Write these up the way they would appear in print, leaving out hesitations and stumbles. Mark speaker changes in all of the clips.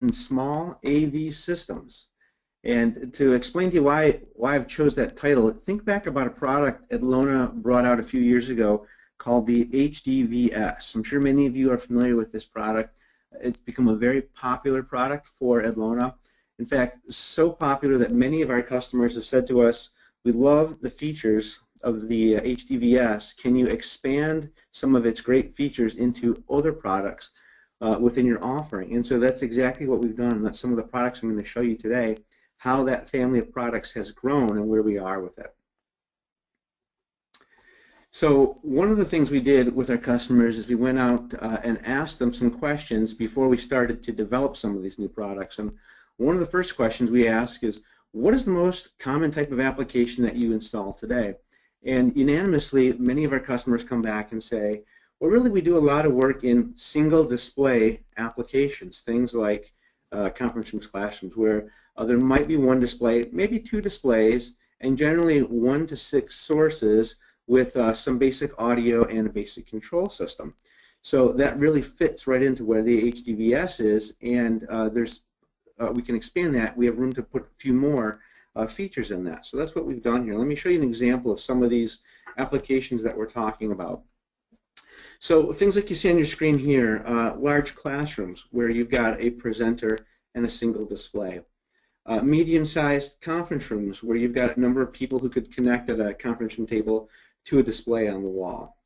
Speaker 1: in small AV systems. And to explain to you why I've chose that title, think back about a product Atlona brought out a few years ago called the HDVS. I'm sure many of you are familiar with this product. It's become a very popular product for Atlona. In fact, so popular that many of our customers have said to us, we love the features of the HDVS. Can you expand some of its great features into other products within your offering? And so that's exactly what we've done. That's some of the products I'm going to show you today, how that family of products has grown and where we are with it. So one of the things we did with our customers is we went out and asked them some questions before we started to develop some of these new products. And one of the first questions we ask is, what is the most common type of application that you install today? And unanimously, many of our customers come back and say, well, really we do a lot of work in single display applications, things like conference rooms, classrooms, where there might be one display, maybe two displays, and generally 1 to 6 sources with some basic audio and a basic control system. So that really fits right into where the HDVS is, and we can expand that. We have room to put a few more features in that. So that's what we've done here. Let me show you an example of some of these applications that we're talking about. So things like you see on your screen here, large classrooms where you've got a presenter and a single display. Medium-sized conference rooms where you've got a number of people who could connect at a conference room table to a display on the wall.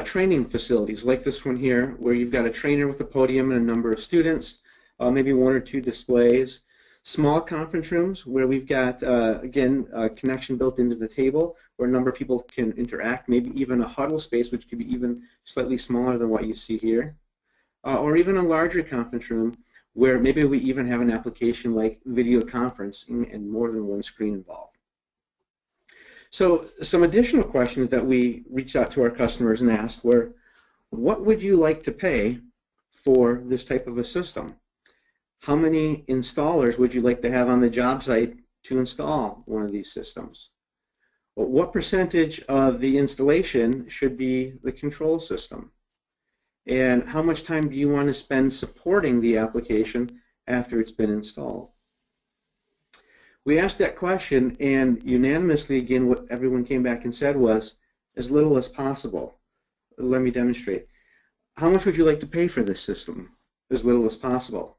Speaker 1: Training facilities like this one here where you've got a trainer with a podium and a number of students, maybe 1 or 2 displays. Small conference rooms where we've got, again, a connection built into the table where a number of people can interact, maybe even a huddle space, which could be even slightly smaller than what you see here. Or even a larger conference room where maybe we even have an application like video conferencing and more than one screen involved. So some additional questions that we reached out to our customers and asked were, what would you like to pay for this type of a system? How many installers would you like to have on the job site to install one of these systems? What percentage of the installation should be the control system? And how much time do you want to spend supporting the application after it's been installed? We asked that question, and unanimously, again, what everyone came back and said was, as little as possible. Let me demonstrate. How much would you like to pay for this system? As little as possible.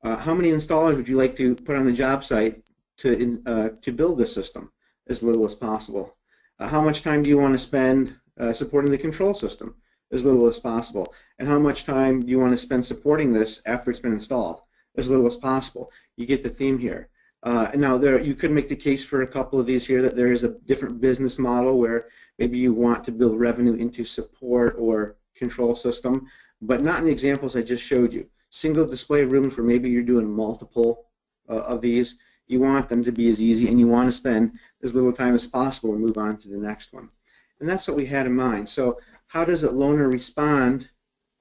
Speaker 1: How many installers would you like to put on the job site to build this system? As little as possible. How much time do you want to spend supporting the control system? As little as possible. And how much time do you want to spend supporting this after it's been installed? As little as possible. You get the theme here. Now, you could make the case for a couple of these here that there is a different business model where maybe you want to build revenue into support or control system, but not in the examples I just showed you. Single display rooms where maybe you're doing multiple of these, you want them to be as easy and you want to spend as little time as possible and move on to the next one. And that's what we had in mind. So how does Atlona respond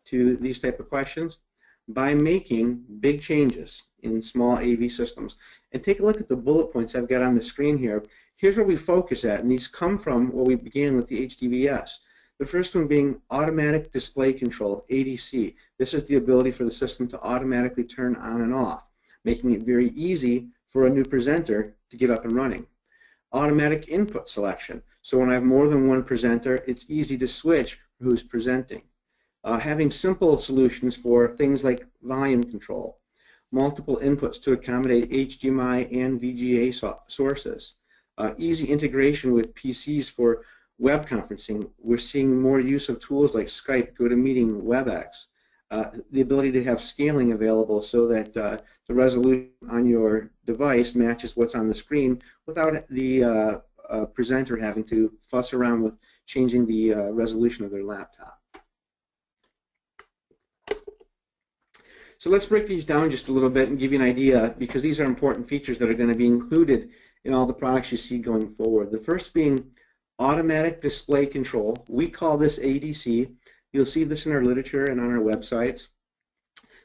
Speaker 1: to these type of questions? By making big changes in small AV systems. And take a look at the bullet points I've got on the screen here. Here's where we focus at, and these come from what we began with the HDVS. The first one being automatic display control, ADC. This is the ability for the system to automatically turn on and off, making it very easy for a new presenter to get up and running. Automatic input selection. So when I have more than one presenter, it's easy to switch who's presenting. Having simple solutions for things like volume control. Multiple inputs to accommodate HDMI and VGA sources. Easy integration with PCs for web conferencing. We're seeing more use of tools like Skype, GoToMeeting, WebEx. The ability to have scaling available so that the resolution on your device matches what's on the screen without the presenter having to fuss around with changing the resolution of their laptop. So let's break these down just a little bit and give you an idea, because these are important features that are going to be included in all the products you see going forward. The first being automatic display control. We call this ADC. You'll see this in our literature and on our websites.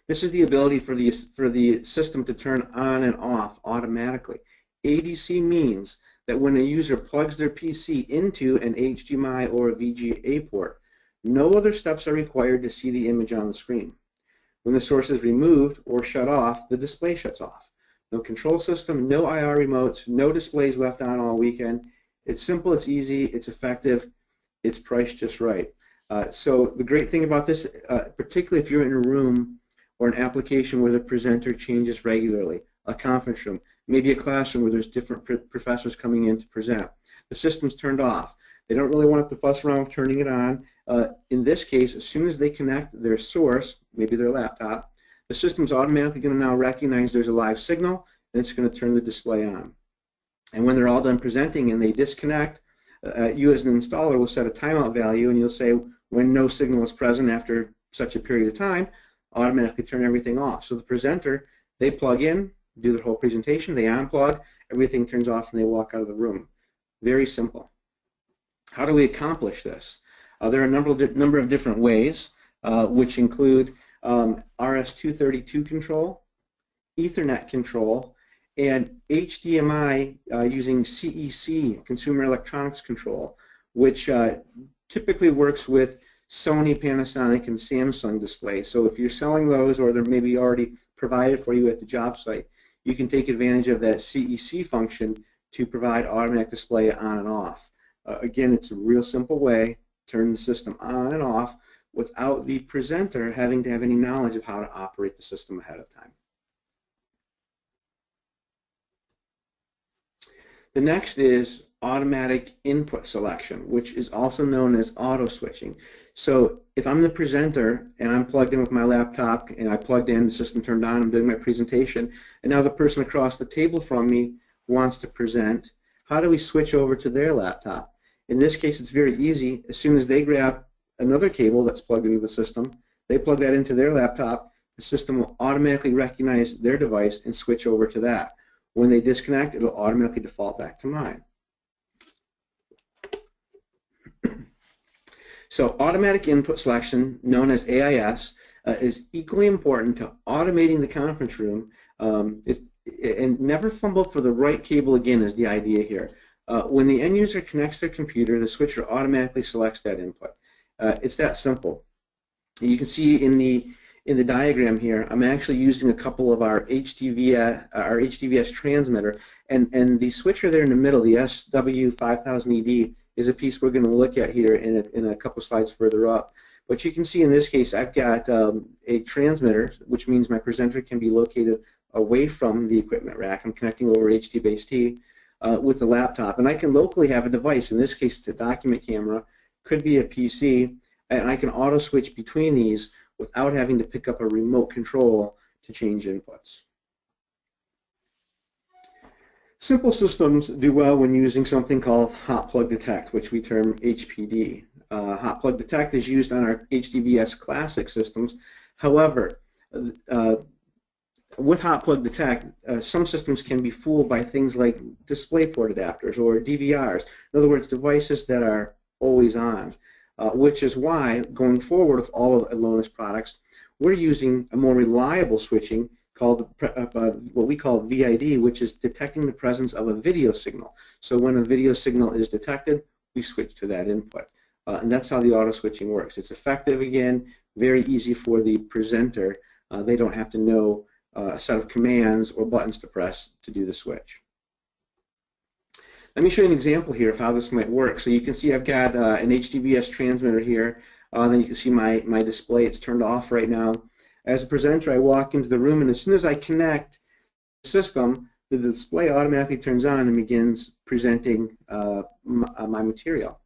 Speaker 1: This is the ability for the system to turn on and off automatically. ADC means that when a user plugs their PC into an HDMI or a VGA port, no other steps are required to see the image on the screen. When the source is removed or shut off, the display shuts off. No control system, no IR remotes, no displays left on all weekend. It's simple, it's easy, it's effective, it's priced just right. So the great thing about this, particularly if you're in a room or an application where the presenter changes regularly, a conference room, maybe a classroom where there's different professors coming in to present, the system's turned off. They don't really want to fuss around with turning it on. In this case, as soon as they connect their source, maybe their laptop, the system's automatically going to now recognize there's a live signal, and it's going to turn the display on. And when they're all done presenting and they disconnect, you as an installer will set a timeout value, and you'll say when no signal is present after such a period of time, automatically turn everything off. So the presenter, they plug in, do their whole presentation, they unplug, everything turns off, and they walk out of the room. Very simple. How do we accomplish this? There are a number of different ways, which include RS-232 control, Ethernet control, and HDMI using CEC, Consumer Electronics Control, which typically works with Sony, Panasonic, and Samsung displays. So if you're selling those, or they're maybe already provided for you at the job site, you can take advantage of that CEC function to provide automatic display on and off. Again, it's a real simple way, turn the system on and off without the presenter having to have any knowledge of how to operate the system ahead of time. The next is automatic input selection, which is also known as auto switching. So if I'm the presenter and I'm plugged in with my laptop and I plugged in, the system turned on, I'm doing my presentation, and now the person across the table from me wants to present, how do we switch over to their laptop? In this case, it's very easy. As soon as they grab another cable that's plugged into the system, they plug that into their laptop, the system will automatically recognize their device and switch over to that. When they disconnect, it'll automatically default back to mine. So automatic input selection, known as AIS, is equally important to automating the conference room. And never fumble for the right cable again is the idea here. When the end user connects their computer, the switcher automatically selects that input. It's that simple. You can see in the diagram here, I'm actually using a couple of our HDVS transmitter, and the switcher there in the middle, the SW5000ED, is a piece we're going to look at here in a couple slides further up. But you can see in this case, I've got a transmitter, which means my presenter can be located away from the equipment rack. I'm connecting over HDVS-T with the laptop, and I can locally have a device. In this case, it's a document camera, could be a PC, and I can auto switch between these without having to pick up a remote control to change inputs. Simple systems do well when using something called hot plug detect, which we term HPD. Hot plug detect is used on our HDVS classic systems. However, with hot plug detect, some systems can be fooled by things like DisplayPort adapters or DVRs. In other words, devices that are always on, which is why going forward with all of Atlona's products, we're using a more reliable switching called what we call VID, which is detecting the presence of a video signal. So when a video signal is detected, we switch to that input. And that's how the auto switching works. It's effective, again, very easy for the presenter. They don't have to know a set of commands or buttons to press to do the switch. Let me show you an example here of how this might work. So you can see I've got an HDVS transmitter here. Then you can see my display. It's turned off right now. As a presenter, I walk into the room, and as soon as I connect the system, the display automatically turns on and begins presenting my material.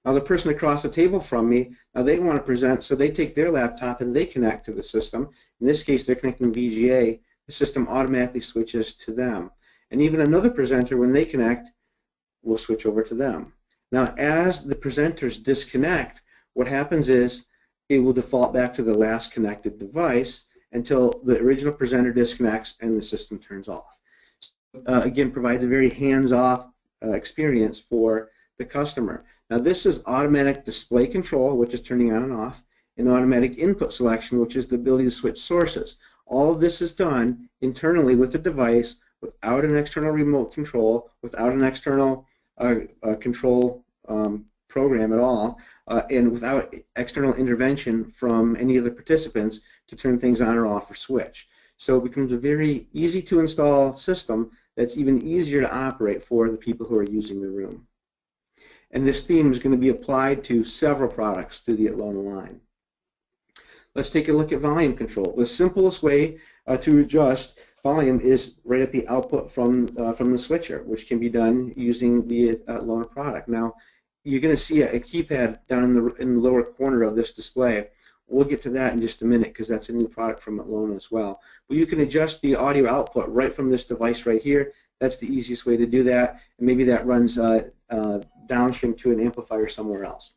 Speaker 1: Now the person across the table from me, now they want to present, so they take their laptop and they connect to the system. In this case, they're connecting VGA. The system automatically switches to them. And even another presenter, when they connect, will switch over to them. Now, as the presenters disconnect, what happens is it will default back to the last connected device until the original presenter disconnects and the system turns off. Again, provides a very hands-off experience for the customer. Now, this is automatic display control, which is turning on and off, and automatic input selection, which is the ability to switch sources. All of this is done internally with the device without an external remote control, without an external control program at all, and without external intervention from any of the participants to turn things on or off or switch. So it becomes a very easy to install system that's even easier to operate for the people who are using the room. And this theme is going to be applied to several products through the Atlona line. Let's take a look at volume control. The simplest way to adjust volume is right at the output from the switcher, which can be done using the Atlona product. Now, you're going to see a keypad down in the lower corner of this display. We'll get to that in just a minute because that's a new product from Atlona as well. But you can adjust the audio output right from this device right here. That's the easiest way to do that, and maybe that runs downstream to an amplifier somewhere else.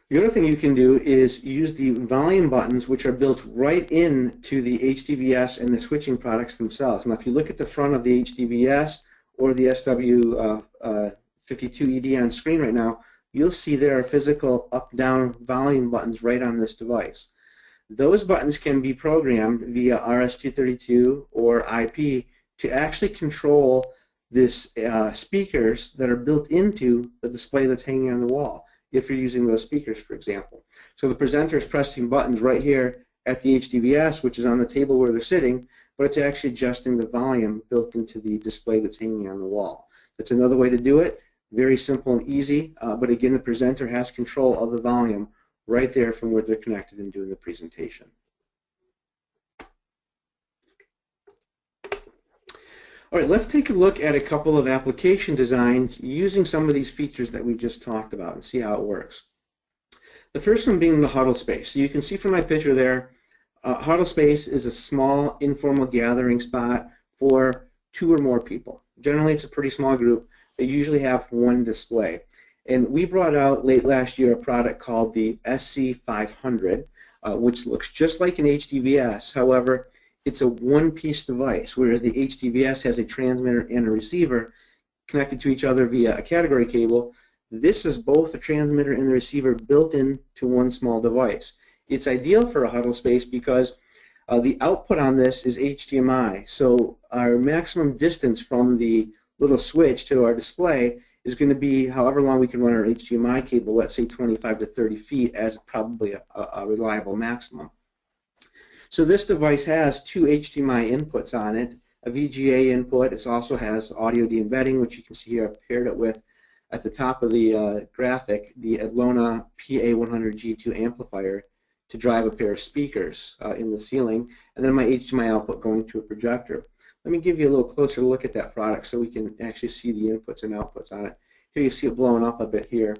Speaker 1: The other thing you can do is use the volume buttons, which are built right into the HDVS and the switching products themselves. Now, if you look at the front of the HDVS or the SW52ED on screen right now, you'll see there are physical up-down volume buttons right on this device. Those buttons can be programmed via RS-232 or IP to actually control this speakers that are built into the display that's hanging on the wall, if you're using those speakers, for example. So the presenter is pressing buttons right here at the HDVS, which is on the table where they're sitting, but it's actually adjusting the volume built into the display that's hanging on the wall. That's another way to do it. Very simple and easy, but again, the presenter has control of the volume right there from where they're connected and doing the presentation. All right, let's take a look at a couple of application designs using some of these features that we just talked about and see how it works. The first one being the huddle space. So you can see from my picture there, huddle space is a small informal gathering spot for 2 or more people. Generally, it's a pretty small group. They usually have one display. And we brought out late last year a product called the SC500, which looks just like an HDVS. However, it's a one-piece device, whereas the HDVS has a transmitter and a receiver connected to each other via a category cable. This is both a transmitter and the receiver built into one small device. It's ideal for a huddle space because the output on this is HDMI. So our maximum distance from the little switch to our display is going to be however long we can run our HDMI cable, let's say 25 to 30 feet as probably a reliable maximum. So this device has 2 HDMI inputs on it, a VGA input. It also has audio de-embedding, which you can see here I've paired it with at the top of the graphic, the Atlona PA100G2 amplifier to drive a pair of speakers in the ceiling, and then my HDMI output going to a projector. Let me give you a little closer look at that product so we can actually see the inputs and outputs on it. Here you see it blowing up a bit here.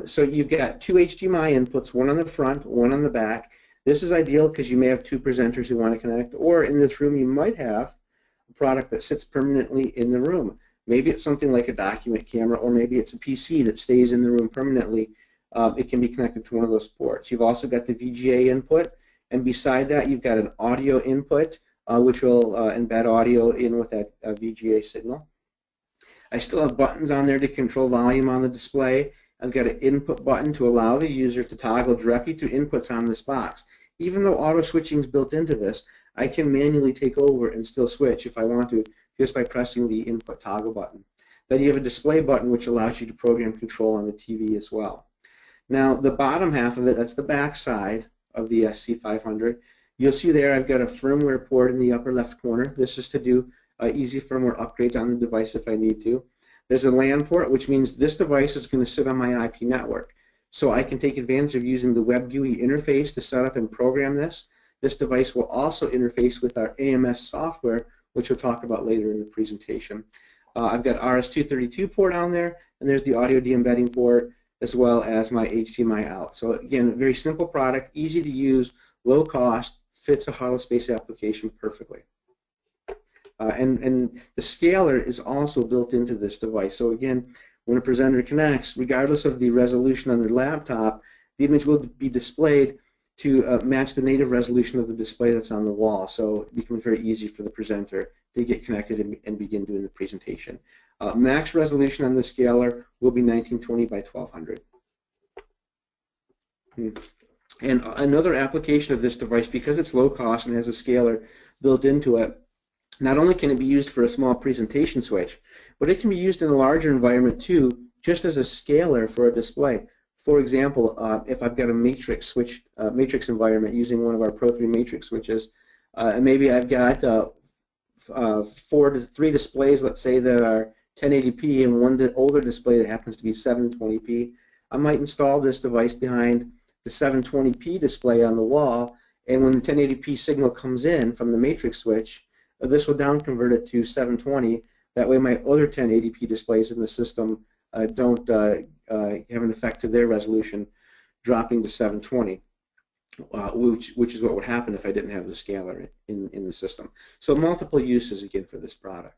Speaker 1: So you've got 2 HDMI inputs, one on the front, one on the back. This is ideal because you may have 2 presenters who want to connect, or in this room you might have a product that sits permanently in the room. Maybe it's something like a document camera, or maybe it's a PC that stays in the room permanently. It can be connected to one of those ports. You've also got the VGA input, and beside that you've got an audio input, which will embed audio in with that VGA signal. I still have buttons on there to control volume on the display. I've got an input button to allow the user to toggle directly through inputs on this box. Even though auto switching is built into this, I can manually take over and still switch if I want to just by pressing the input toggle button. Then you have a display button which allows you to program control on the TV as well. Now the bottom half of it, that's the back side of the SC500. You'll see there I've got a firmware port in the upper left corner. This is to do easy firmware upgrades on the device if I need to. There's a LAN port, which means this device is going to sit on my IP network. So I can take advantage of using the WebGUI interface to set up and program this. This device will also interface with our AMS software, which we'll talk about later in the presentation. I've got RS-232 port on there, and there's the audio de-embedding port, as well as my HDMI out. So again, a very simple product, easy to use, low cost, fits a huddle space application perfectly. And the scaler is also built into this device. So again, when a presenter connects, regardless of the resolution on their laptop, the image will be displayed to match the native resolution of the display that's on the wall. So it becomes very easy for the presenter to get connected and begin doing the presentation. Max resolution on the scaler will be 1920 by 1200. And another application of this device, because it's low cost and has a scaler built into it, not only can it be used for a small presentation switch, but it can be used in a larger environment too, just as a scaler for a display. For example, if I've got a matrix switch, matrix environment using one of our Pro 3 matrix switches, and maybe I've got three displays, let's say, that are 1080p and one older display that happens to be 720p, I might install this device behind the 720p display on the wall, and when the 1080p signal comes in from the matrix switch, this will down convert it to 720. That way my other 1080p displays in the system don't have an effect to their resolution dropping to 720, which is what would happen if I didn't have the scaler in the system. So multiple uses again for this product.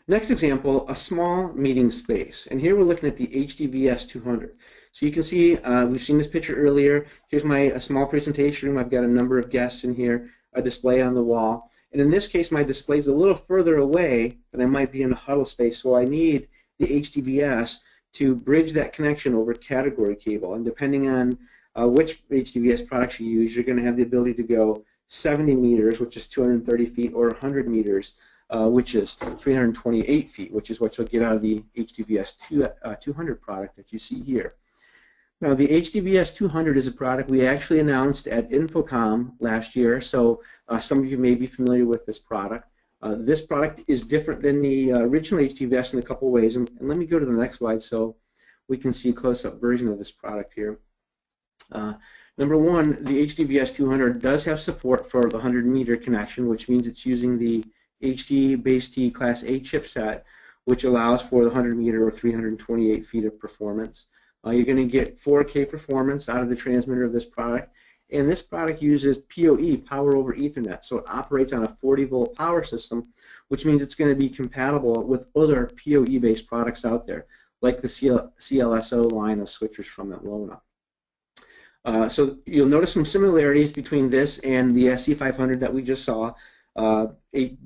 Speaker 1: Next example, a small meeting space. And here we're looking at the HDVS-200. So you can see, we've seen this picture earlier. Here's a small presentation room. I've got a number of guests in here, a display on the wall. And in this case, my display is a little further away than I might be in a huddle space, so I need the HDVS to bridge that connection over category cable. And depending on which HDVS products you use, you're going to have the ability to go 70 meters, which is 230 feet, or 100 meters, which is 328 feet, which is what you'll get out of the HDVS-200 product that you see here. Now, the HDVS-200 is a product we actually announced at Infocom last year, so some of you may be familiar with this product. This product is different than the original HDVS in a couple ways, and let me go to the next slide so we can see a close-up version of this product here. Number one, the HDVS-200 does have support for the 100-meter connection, which means it's using the HD-Base-T Class A chipset, which allows for the 100-meter or 328 feet of performance. You're going to get 4K performance out of the transmitter of this product, and this product uses PoE, Power over Ethernet, so it operates on a 40-volt power system, which means it's going to be compatible with other PoE-based products out there, like the CLSO line of switchers from Atlona. So you'll notice some similarities between this and the SC500 that we just saw. A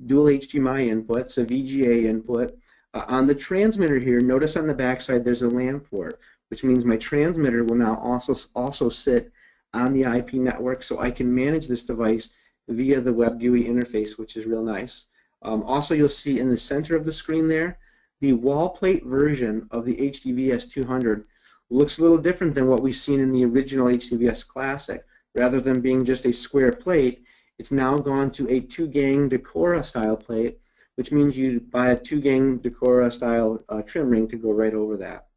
Speaker 1: dual HDMI inputs, a VGA input. On the transmitter here, notice on the backside there's a LAN port, which means my transmitter will now also sit on the IP network, so I can manage this device via the web GUI interface, which is real nice. Also, you'll see in the center of the screen there, the wall plate version of the HDVS-200 looks a little different than what we've seen in the original HDVS Classic. Rather than being just a square plate, it's now gone to a 2-gang Decora style plate, which means you buy a 2-gang Decora style trim ring to go right over that.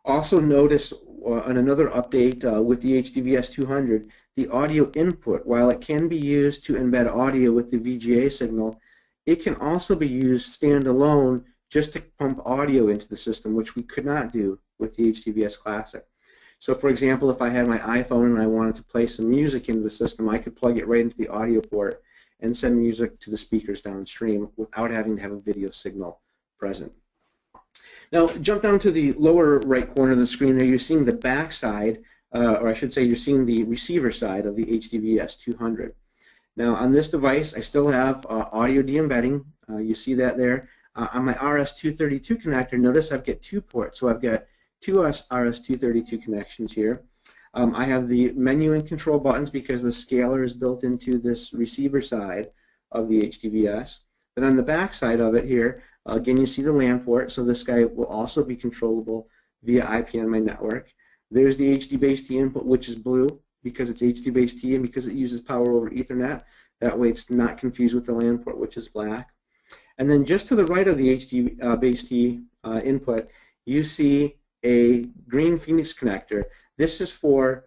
Speaker 1: Also notice on another update with the HDVS-200, the audio input, while it can be used to embed audio with the VGA signal, it can also be used standalone just to pump audio into the system, which we could not do with the HDVS Classic. So for example, if I had my iPhone and I wanted to play some music into the system, I could plug it right into the audio port and send music to the speakers downstream without having to have a video signal present. Now, jump down to the lower right corner of the screen there. You're seeing the back side, or I should say you're seeing the receiver side of the HDVS-200. Now, on this device, I still have audio de-embedding. You see that there. On my RS-232 connector, notice I've got 2 ports. So I've got 2 RS-232 connections here. I have the menu and control buttons because the scaler is built into this receiver side of the HDVS. Then on the back side of it here, again, you see the LAN port, so this guy will also be controllable via IP on my network. There's the HD-Base-T input, which is blue because it's HD-Base-T and because it uses power over Ethernet. That way it's not confused with the LAN port, which is black. And then just to the right of the HD-Base-T input, you see a green Phoenix connector. This is for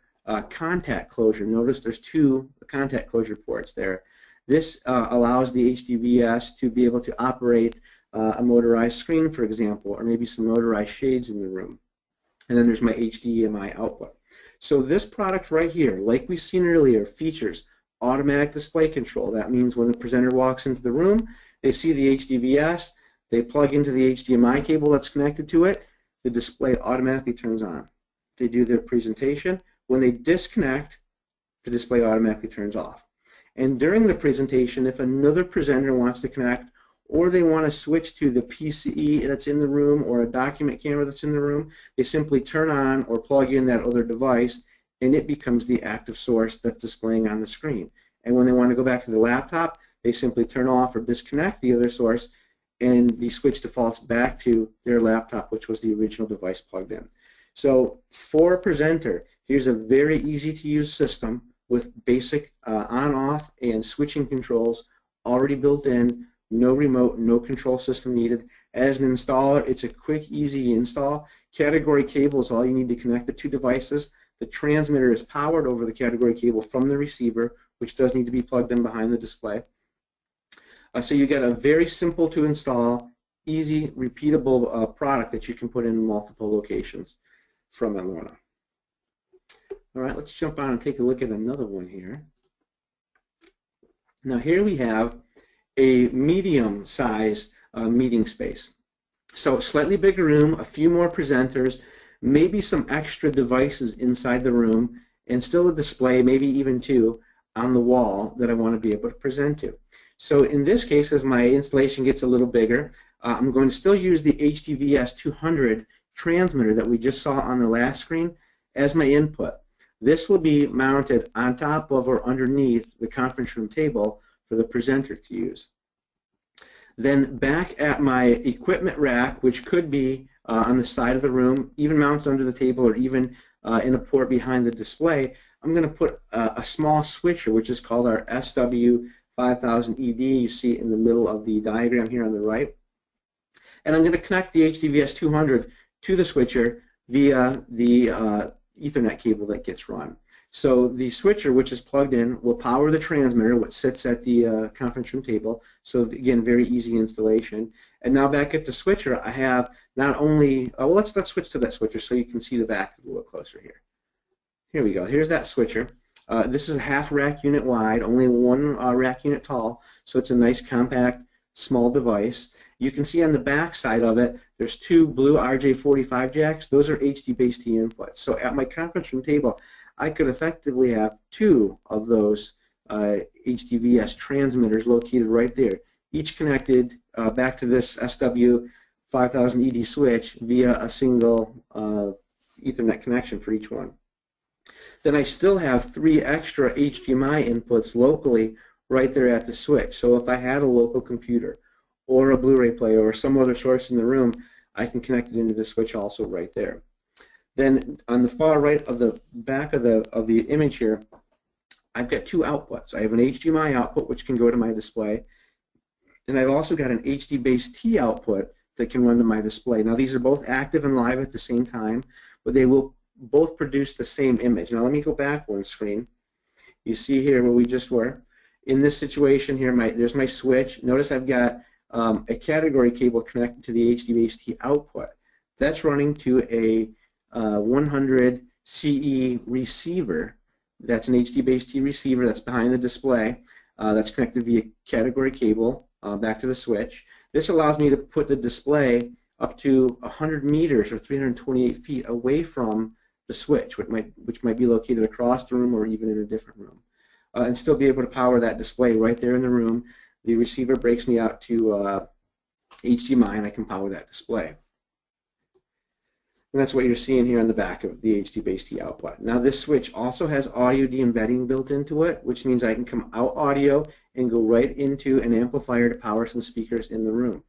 Speaker 1: contact closure. Notice there's 2 contact closure ports there. This allows the HDVS to be able to operate a motorized screen, for example, or maybe some motorized shades in the room. And then there's my HDMI output. So this product right here, like we've seen earlier, features automatic display control. That means when the presenter walks into the room, they see the HDVS, they plug into the HDMI cable that's connected to it, the display automatically turns on. They do their presentation. When they disconnect, the display automatically turns off. And during the presentation, if another presenter wants to connect or they want to switch to the PCE that's in the room or a document camera that's in the room, they simply turn on or plug in that other device and it becomes the active source that's displaying on the screen. And when they want to go back to the laptop, they simply turn off or disconnect the other source and the switch defaults back to their laptop, which was the original device plugged in. So for a presenter, here's a very easy to use system with basic on-off and switching controls already built in, no remote, no control system needed. As an installer, it's a quick, easy install. Category cable is all you need to connect the two devices. The transmitter is powered over the category cable from the receiver, which does need to be plugged in behind the display. So you get a very simple to install, easy, repeatable product that you can put in multiple locations from Atlona. All right, let's jump on and take a look at another one here. Now here we have a medium-sized meeting space. So slightly bigger room, a few more presenters, maybe some extra devices inside the room, and still a display, maybe even two, on the wall that I want to be able to present to. So in this case, as my installation gets a little bigger, I'm going to still use the HDVS-200 transmitter that we just saw on the last screen as my input. This will be mounted on top of or underneath the conference room table for the presenter to use. Then back at my equipment rack, which could be on the side of the room, even mounted under the table or even in a port behind the display, I'm going to put a small switcher, which is called our SW5000ED. You see it in the middle of the diagram here on the right. And I'm going to connect the HDVS-200 to the switcher via the Ethernet cable that gets run. So the switcher, which is plugged in, will power the transmitter, which sits at the conference room table. So again, very easy installation. And now back at the switcher, I have not only, well, let's switch to that switcher so you can see the back a little closer here. Here we go. Here's that switcher. This is a half rack unit wide, only one rack unit tall, so it's a nice compact small device. You can see on the back side of it, there's two blue RJ45 jacks. Those are HDBaseT inputs. So at my conference room table, I could effectively have two of those HDVS transmitters located right there, each connected back to this SW5000ED switch via a single Ethernet connection for each one. Then I still have three extra HDMI inputs locally right there at the switch. So if I had a local computer or a Blu-ray player or some other source in the room, I can connect it into the switch also right there. Then on the far right of the back of the image here, I've got two outputs. I have an HDMI output, which can go to my display, and I've also got an HDBaseT output that can run to my display. Now these are both active and live at the same time, but they will both produce the same image. Now let me go back one screen. You see here where we just were. In this situation here, there's my switch. Notice I've got a category cable connected to the HDBaseT output. That's running to a 100 CE receiver. That's an HDBaseT receiver that's behind the display. That's connected via category cable back to the switch. This allows me to put the display up to 100 meters or 328 feet away from the switch, which might be located across the room or even in a different room, and still be able to power that display right there in the room. The receiver breaks me out to HDMI, and I can power that display. And that's what you're seeing here on the back of the HDBaseT output. Now this switch also has audio de-embedding built into it, which means I can come out audio and go right into an amplifier to power some speakers in the room.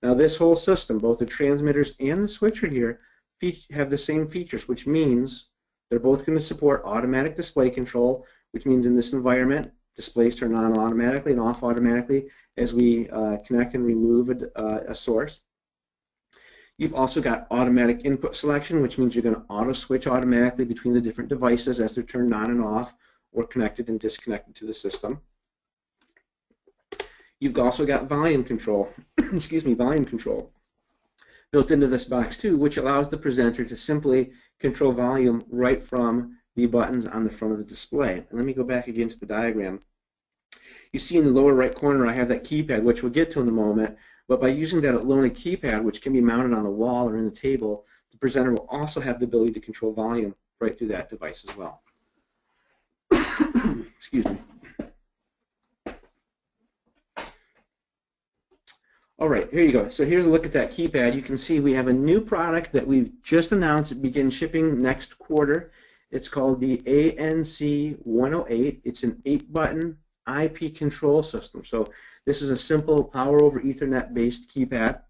Speaker 1: Now this whole system, both the transmitters and the switcher here, have the same features, which means they're both going to support automatic display control, which means in this environment, displays turn on automatically and off automatically as we connect and remove a source. You've also got automatic input selection, which means you're going to auto switch automatically between the different devices as they're turned on and off or connected and disconnected to the system. You've also got volume control, volume control built into this box too, which allows the presenter to simply control volume right from the buttons on the front of the display. And let me go back again to the diagram. You see in the lower right corner I have that keypad, which we'll get to in a moment, but by using that Atlona keypad, which can be mounted on the wall or in the table, the presenter will also have the ability to control volume right through that device as well. Excuse me. All right, here you go. So here's a look at that keypad. You can see we have a new product that we've just announced. It begins shipping next quarter. It's called the ANC108. It's an 8-button IP control system. So This is a simple power over Ethernet based keypad.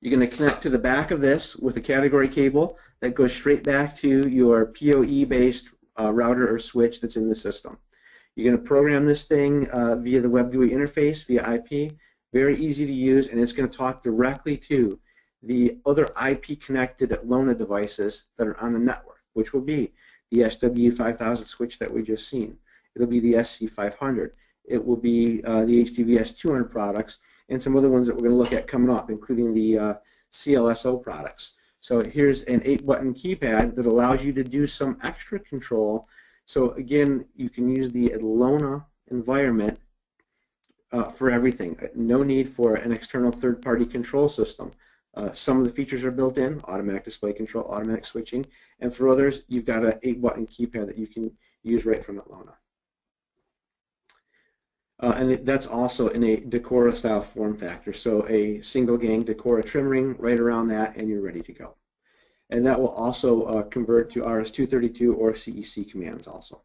Speaker 1: You're going to connect to the back of this with a category cable that goes straight back to your PoE based router or switch that's in the system. You're going to program this thing via the web GUI interface, via IP. Very easy to use, and it's going to talk directly to the other IP connected Atlona devices that are on the network, which will be the SW5000 switch that we just seen. It'll be the SC500. It will be the HDVS-200 products and some other ones that we're going to look at coming up, including the CLSO products. So here's an 8-button keypad that allows you to do some extra control. So again, you can use the Atlona environment for everything. No need for an external third-party control system. Some of the features are built in: automatic display control, automatic switching, and for others, you've got an 8-button keypad that you can use right from Atlona. And that's also in a Decora style form factor, so a single gang Decora trim ring right around that, and you're ready to go. And that will also convert to RS-232 or CEC commands also.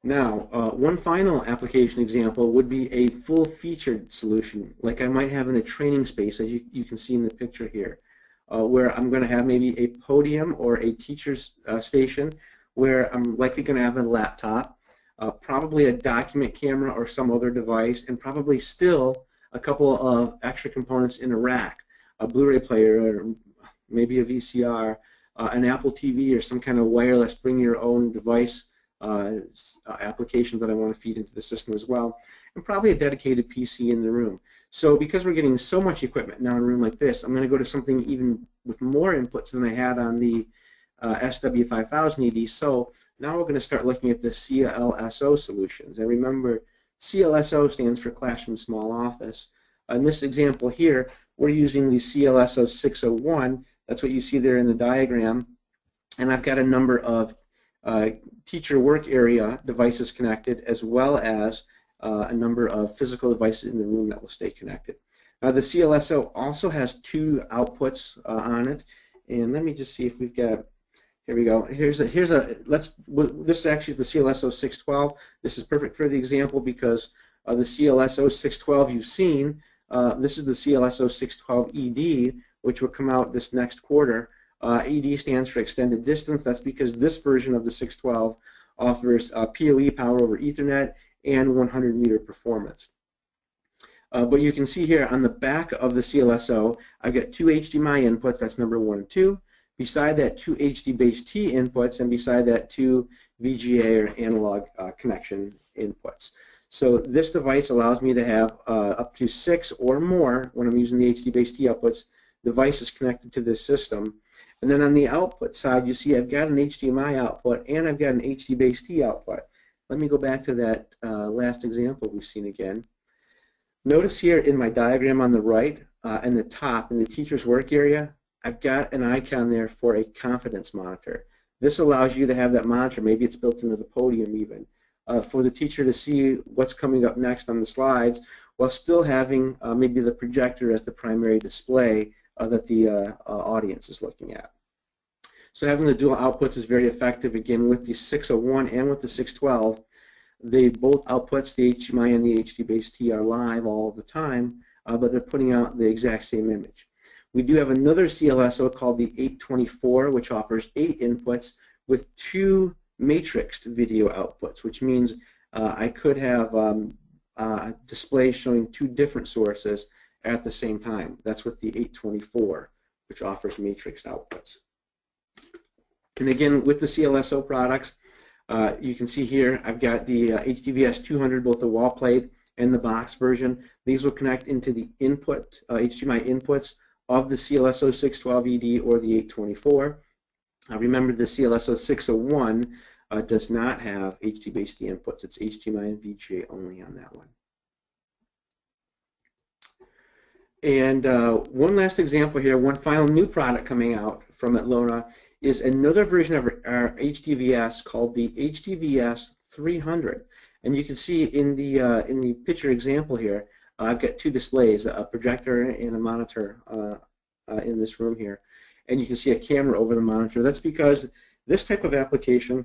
Speaker 1: Now, one final application example would be a full-featured solution, like I might have in a training space, as you can see in the picture here, where I'm going to have maybe a podium or a teacher's station where I'm likely going to have a laptop, probably a document camera or some other device, and probably still a couple of extra components in a rack, a Blu-ray player, or maybe a VCR, an Apple TV, or some kind of wireless bring-your-own-device application that I want to feed into the system as well, and probably a dedicated PC in the room. So because we're getting so much equipment now in a room like this, I'm going to go to something even with more inputs than I had on the SW5000 ED. So now we're going to start looking at the CLSO solutions. And remember, CLSO stands for Classroom Small Office. In this example here, we're using the CLSO 601. That's what you see there in the diagram. And I've got a number of teacher work area devices connected, as well as a number of physical devices in the room that will stay connected. Now the CLSO also has 2 outputs on it, and let me just see if we've got. Here we go. This actually is the CLSO 612. This is perfect for the example because the CLSO 612 you've seen. This is the CLSO 612 ED, which will come out this next quarter. ED stands for extended distance. That's because this version of the 612 offers PoE, power over Ethernet, and 100-meter performance. But you can see here on the back of the CLSO, I've got 2 HDMI inputs. That's number 1 and 2. Beside that, 2 HDBaseT inputs, and beside that, 2 VGA or analog connection inputs. So this device allows me to have up to 6 or more, when I'm using the HDBaseT outputs, devices connected to this system. And then on the output side, you see I've got an HDMI output and I've got an HDBaseT output. Let me go back to that last example we've seen again. Notice here in my diagram on the right and the top in the teacher's work area, I've got an icon there for a confidence monitor. This allows you to have that monitor, maybe it's built into the podium even, for the teacher to see what's coming up next on the slides while still having maybe the projector as the primary display that the audience is looking at. So having the dual outputs is very effective, again, with the 601 and with the 612. Both outputs, the HDMI and the HDBaseT, are live all the time, but they're putting out the exact same image. We do have another CLSO called the 824, which offers 8 inputs with 2 matrixed video outputs, which means I could have displays showing 2 different sources at the same time. That's with the 824, which offers matrixed outputs. And again, with the CLSO products, you can see here I've got the HDVS-200, both the wall plate and the box version. These will connect into the input, HDMI inputs of the CLSO 612 ED or the 824. Remember, the CLSO 601 does not have HDBaseT inputs. It's HDMI and VGA only on that one. And one last example here, one final new product coming out from Atlona is another version of our HDVS called the HDVS-200. And you can see in the picture example here, I've got 2 displays, a projector and a monitor in this room here. And you can see a camera over the monitor. That's because this type of application,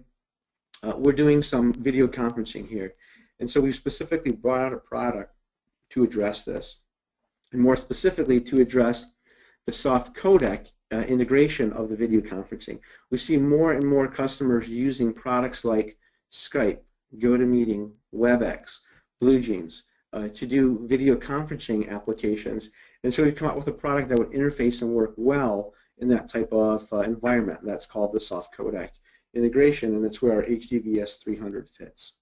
Speaker 1: we're doing some video conferencing here. And so we've specifically brought out a product to address this, and more specifically to address the soft codec integration of the video conferencing. We see more and more customers using products like Skype, GoToMeeting, WebEx, BlueJeans to do video conferencing applications. And so we've come up with a product that would interface and work well in that type of environment. That's called the soft codec integration, and it's where our HDVS-200 fits.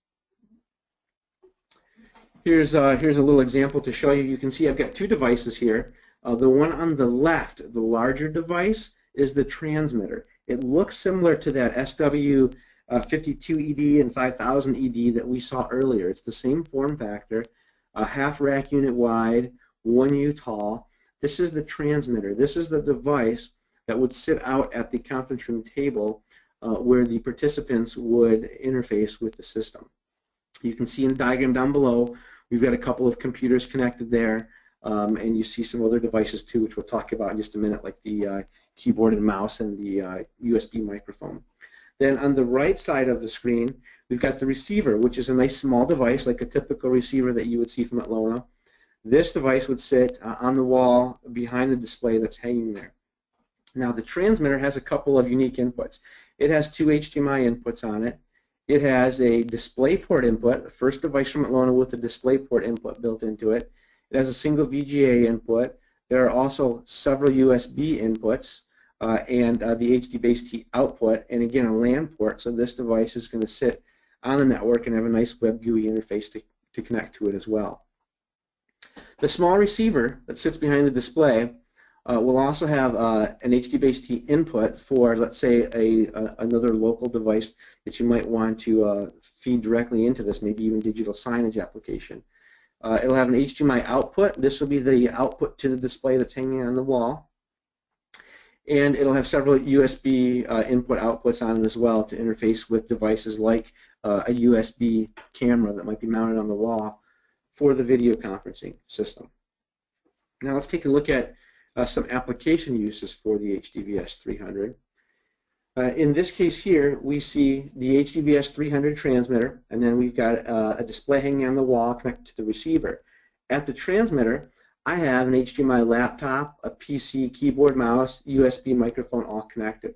Speaker 1: Here's a little example to show you. You can see I've got two devices here. The one on the left, the larger device, is the transmitter. It looks similar to that SW52ED and 5000ED that we saw earlier. It's the same form factor, a half rack unit wide, 1U tall. This is the transmitter. This is the device that would sit out at the conference room table where the participants would interface with the system. You can see in the diagram down below, we've got a couple of computers connected there, and you see some other devices too, which we'll talk about in just a minute, like the keyboard and mouse and the USB microphone. Then on the right side of the screen, we've got the receiver, which is a nice small device, like a typical receiver that you would see from Atlona. This device would sit on the wall behind the display that's hanging there. Now the transmitter has a couple of unique inputs. It has two HDMI inputs on it. It has a DisplayPort input, the first device from Atlona with a DisplayPort input built into it. It has a single VGA input. There are also several USB inputs and the HD-based output, and again a LAN port, so this device is going to sit on the network and have a nice web GUI interface to connect to it as well. The small receiver that sits behind the display will also have an HD-based input for, let's say, another local device that you might want to feed directly into this, maybe even digital signage application. It'll have an HDMI output. This will be the output to the display that's hanging on the wall. And it'll have several USB input outputs on it as well to interface with devices like a USB camera that might be mounted on the wall for the video conferencing system. Now let's take a look at some application uses for the HDVS-200. In this case here, we see the HDVS-200 transmitter, and then we've got a display hanging on the wall connected to the receiver. At the transmitter, I have an HDMI laptop, a PC, keyboard, mouse, USB microphone, all connected.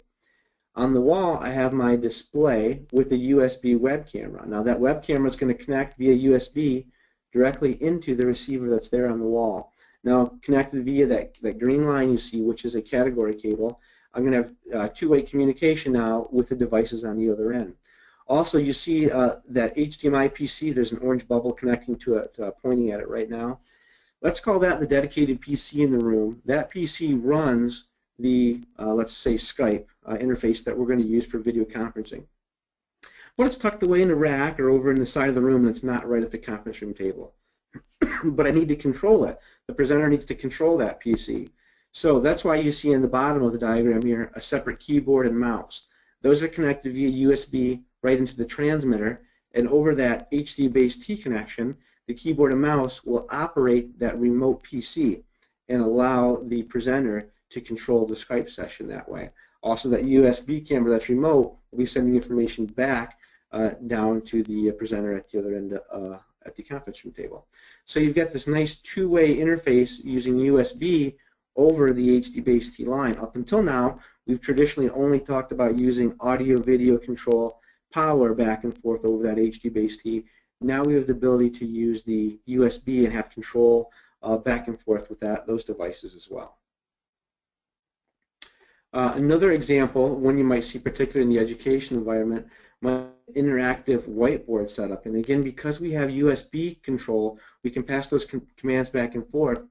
Speaker 1: On the wall, I have my display with a USB web camera. Now that web camera is going to connect via USB directly into the receiver that's there on the wall. Now, connected via that green line you see, which is a category cable, I'm going to have two-way communication now with the devices on the other end. Also, you see that HDMI PC, there's an orange bubble connecting to it, pointing at it right now. Let's call that the dedicated PC in the room. That PC runs the, let's say, Skype interface that we're going to use for video conferencing. But it's tucked away in the rack or over in the side of the room, and it's not right at the conference room table. But I need to control it. The presenter needs to control that PC. So that's why you see in the bottom of the diagram here a separate keyboard and mouse. Those are connected via USB right into the transmitter, and over that HD-based T connection, the keyboard and mouse will operate that remote PC and allow the presenter to control the Skype session that way. Also, that USB camera that's remote will be sending information back down to the presenter at the other end at the conference room table. So you've got this nice two-way interface using USB over the HD-based T line. Up until now, we've traditionally only talked about using audio-video control power back and forth over that HD-based T. Now we have the ability to use the USB and have control back and forth with those devices as well. Another example, one you might see particularly in the education environment, my interactive whiteboard setup. And again, because we have USB control, we can pass those commands back and forth.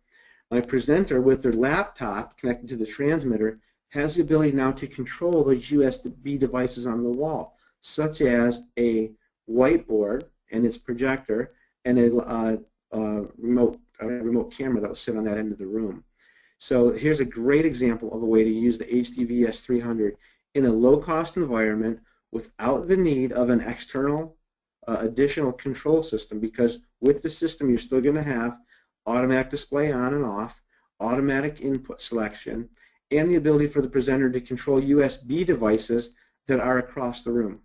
Speaker 1: My presenter with their laptop connected to the transmitter has the ability now to control those USB devices on the wall, such as a whiteboard and its projector and a remote camera that will sit on that end of the room. So here's a great example of a way to use the HDVS-200 in a low-cost environment without the need of an external additional control system, because with the system you're still going to have automatic display on and off, automatic input selection, and the ability for the presenter to control USB devices that are across the room.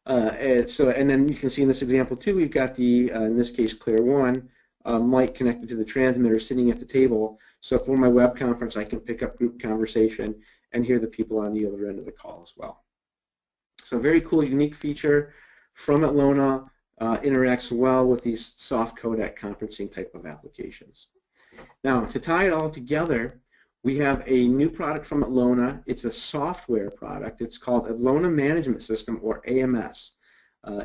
Speaker 1: And then you can see in this example too, we've got the, in this case, Clear 1 mic connected to the transmitter sitting at the table. So for my web conference, I can pick up group conversation and hear the people on the other end of the call as well. So a very cool, unique feature from Atlona, interacts well with these soft codec conferencing type of applications. Now, to tie it all together, we have a new product from Atlona. It's a software product. It's called Atlona Management System, or AMS.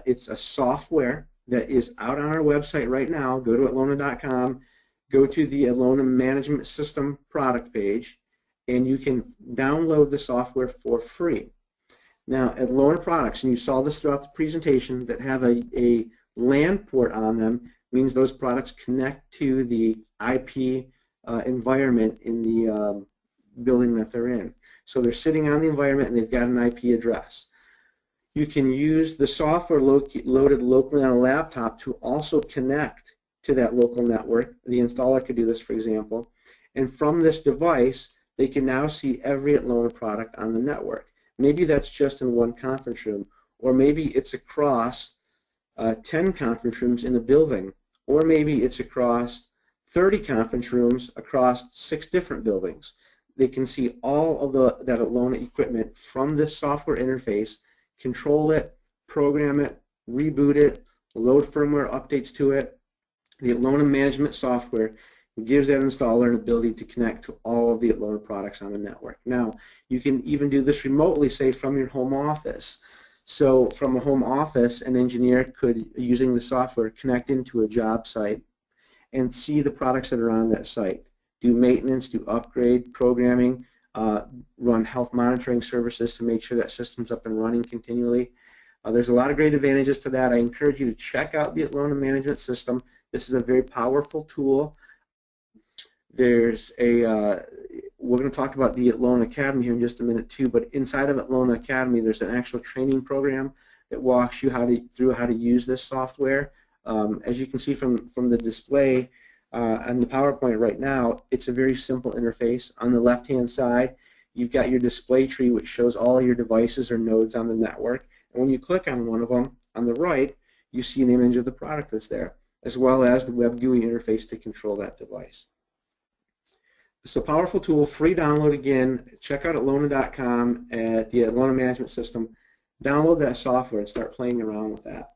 Speaker 1: It's a software that is out on our website right now. Go to atlona.com, go to the Atlona Management System product page, and you can download the software for free. Now, Atlona products, and you saw this throughout the presentation, that have a LAN port on them means those products connect to the IP environment in the building that they're in. So they're sitting on the environment and they've got an IP address. You can use the software loaded locally on a laptop to also connect to that local network. The installer could do this, for example. And from this device, they can now see every Atlona product on the network. Maybe that's just in one conference room, or maybe it's across 10 conference rooms in a building, or maybe it's across 30 conference rooms across 6 different buildings. They can see all of that Atlona equipment from this software interface, control it, program it, reboot it, load firmware updates to it. The Atlona management software gives that installer an ability to connect to all of the Atlona products on the network. Now, you can even do this remotely, say from your home office. So from a home office, an engineer could, using the software, connect into a job site and see the products that are on that site, do maintenance, do upgrade, programming, run health monitoring services to make sure that system's up and running continually. There's a lot of great advantages to that. I encourage you to check out the Atlona management system. This is a very powerful tool. There's a, we're going to talk about the Atlona Academy here in just a minute too, but inside of Atlona Academy there's an actual training program that walks you through how to use this software. As you can see from the display and the PowerPoint right now, it's a very simple interface. On the left-hand side, you've got your display tree, which shows all your devices or nodes on the network. And when you click on one of them, on the right, you see an image of the product that's there, as well as the web GUI interface to control that device. It's a powerful tool, free download again. Check out atlona.com at the Atlona Management System. Download that software and start playing around with that.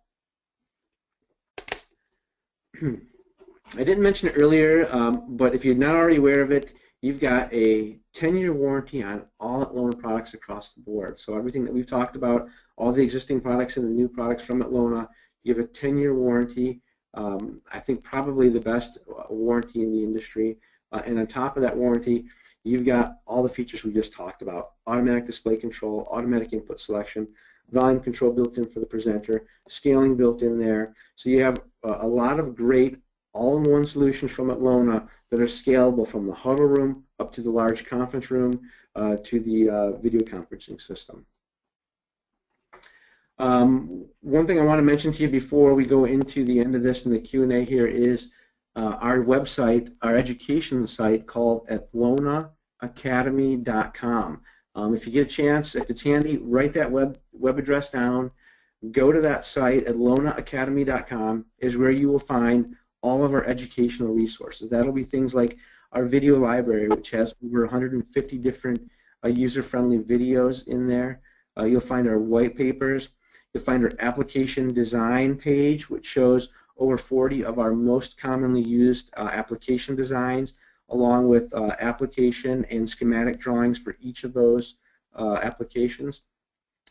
Speaker 1: I didn't mention it earlier, but if you're not already aware of it, you've got a 10-year warranty on all Atlona products across the board. So everything that we've talked about, all the existing products and the new products from Atlona, you have a 10-year warranty. I think probably the best warranty in the industry. And on top of that warranty, you've got all the features we just talked about: automatic display control, automatic input selection, volume control built in for the presenter, scaling built in there. So you have a lot of great all-in-one solutions from Atlona that are scalable from the huddle room up to the large conference room to the video conferencing system. One thing I want to mention to you before we go into the end of this and the Q&A here is our website, our education site called AtlonaAcademy.com. If you get a chance, if it's handy, write that web address down, go to that site. AtlonaAcademy.com is where you will find all of our educational resources. That'll be things like our video library, which has over 150 different user-friendly videos in there. You'll find our white papers. You'll find our application design page, which shows over 40 of our most commonly used application designs, along with application and schematic drawings for each of those applications.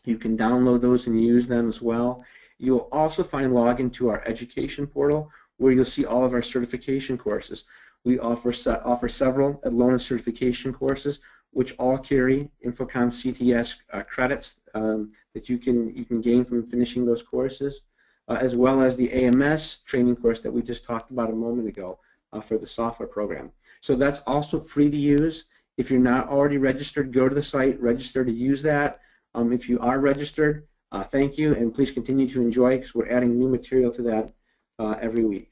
Speaker 1: You can download those and use them as well. You'll also find login to our education portal, where you'll see all of our certification courses. We offer several Atlona certification courses, which all carry Infocom CTS credits that you can gain from finishing those courses, as well as the AMS training course that we just talked about a moment ago for the software program. So that's also free to use. If you're not already registered, go to the site, register to use that. If you are registered, thank you, and please continue to enjoy, because we're adding new material to that every week.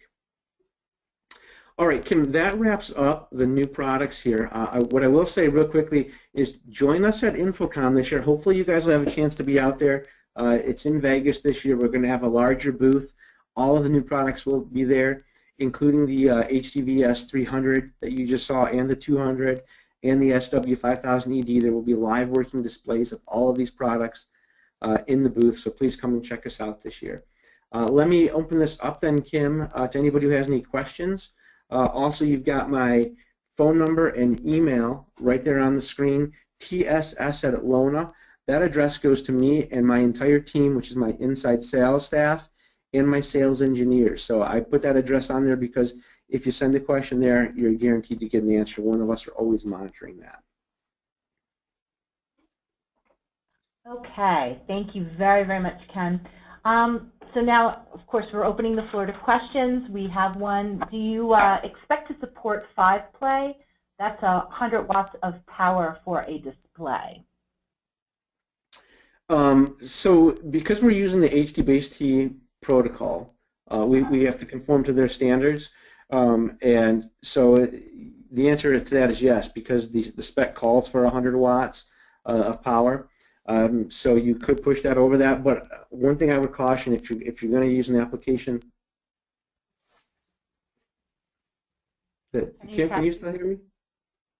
Speaker 1: All right, Kim, that wraps up the new products here. What I will say real quickly is join us at Infocom this year. Hopefully you guys will have a chance to be out there. It's in Vegas this year. We're going to have a larger booth. All of the new products will be there, including the HDVS-300 that you just saw, and the 200, and the SW5000ED. There will be live working displays of all of these products in the booth, so please come and check us out this year. Let me open this up then, Kim, to anybody who has any questions. Also, you've got my phone number and email right there on the screen, tss@Atlona. That address goes to me and my entire team, which is my inside sales staff and my sales engineers. So I put that address on there because if you send a question there, you're guaranteed to get an answer. One of us are always monitoring that.
Speaker 2: Okay, thank you very, very much, Ken. So now, of course, we're opening the floor to questions. We have one. Do you expect to support 5-play? That's 100 watts of power for a display.
Speaker 1: So because we're using the HDVS-T protocol, we have to conform to their standards. And so the answer to that is yes, because the spec calls for 100 watts of power. So you could push that over that, but one thing I would caution, if you're going to use an application, Kim, can you still hear me?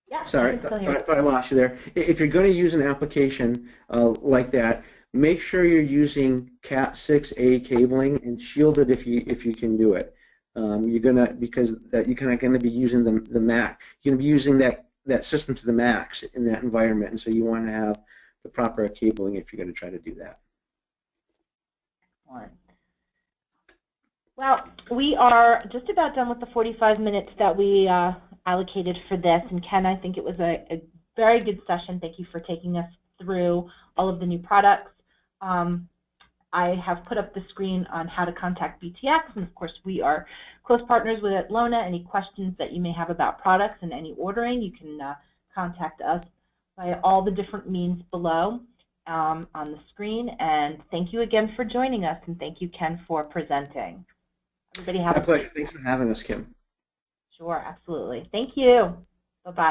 Speaker 2: Yeah.
Speaker 1: Sorry, I thought I lost you there. If you're going to use an application like that, make sure you're using Cat 6A cabling and shield it if you can do it. Because you're not going to be using the max. You're going to be using that system to the max in that environment, and so you want to have the proper cabling if you're going to try to do that.
Speaker 2: Excellent. Well, we are just about done with the 45 minutes that we allocated for this. And Ken, I think it was a very good session. Thank you for taking us through all of the new products. I have put up the screen on how to contact BTX, and of course we are close partners with Atlona. Any questions that you may have about products and any ordering, you can contact us by all the different means below on the screen. And thank you again for joining us, and thank you, Ken, for presenting. Everybody have a
Speaker 1: pleasure. Thanks for having us, Kim.
Speaker 2: Sure, absolutely. Thank you. Bye-bye.